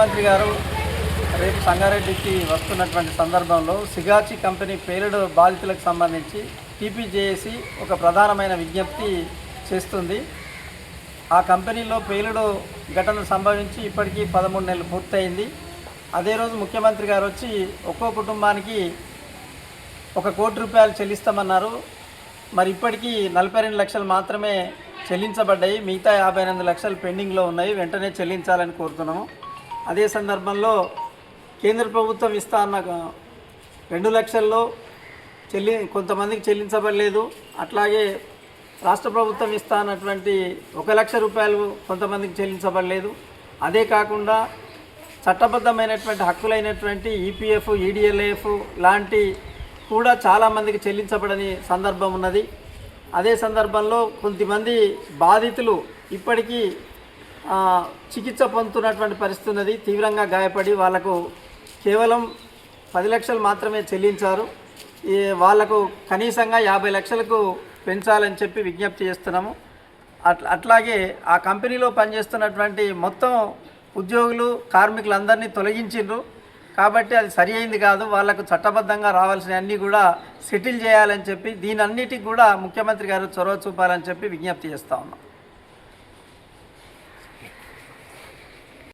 ముఖ్యమంత్రి గారు రేపు సంగారెడ్డికి వస్తున్నటువంటి సందర్భంలో సిగాచి కంపెనీ పేలుడు బాధితులకు సంబంధించి టీపీజేఏసీ ఒక ప్రధానమైన విజ్ఞప్తి చేస్తుంది. ఆ కంపెనీలో పేలుడు ఘటన సంభవించి ఇప్పటికీ 13 నెలలు పూర్తయింది. అదే రోజు ముఖ్యమంత్రి గారు వచ్చి ఒక్కో కుటుంబానికి 1 కోటి రూపాయలు చెల్లిస్తామన్నారు. మరి ఇప్పటికీ 42 లక్షలు మాత్రమే చెల్లించబడ్డాయి. మిగతా 58 లక్షలు పెండింగ్లో ఉన్నాయి. వెంటనే చెల్లించాలని కోరుతున్నాము. అదే సందర్భంలో కేంద్ర ప్రభుత్వం ఇస్తా అన్న 2 లక్షల్లో కొంతమందికి చెల్లించబడలేదు. అట్లాగే రాష్ట్ర ప్రభుత్వం ఇస్తా అన్నటువంటి 1 లక్ష రూపాయలు కొంతమందికి చెల్లించబడలేదు. అదే కాకుండా చట్టబద్ధమైనటువంటి హక్కులైనటువంటి ఈపీఎఫ్, ఈడీఎల్ఏఎఫ్ లాంటి కూడా చాలామందికి చెల్లించబడని సందర్భం ఉన్నది. అదే సందర్భంలో కొంతమంది బాధితులు ఇప్పటికీ చికిత్స పొందుతున్నటువంటి పరిస్థితి ఉన్నది. తీవ్రంగా గాయపడి వాళ్లకు కేవలం 10 లక్షలు మాత్రమే చెల్లించారు. వాళ్లకు కనీసంగా 50 లక్షలకు పెంచాలని చెప్పి విజ్ఞప్తి చేస్తున్నాము. అట్లాగే ఆ కంపెనీలో పనిచేస్తున్నటువంటి మొత్తం ఉద్యోగులు, కార్మికులందరినీ తొలగించిండ్రు. కాబట్టి అది సరి అయింది కాదు. వాళ్లకు చట్టబద్ధంగా రావాల్సిన అన్నీ కూడా సెటిల్ చేయాలని చెప్పి దీనన్నిటికి కూడా ముఖ్యమంత్రి గారు చొరవ చూపాలని చెప్పి విజ్ఞప్తి చేస్తూ ఉన్నాం.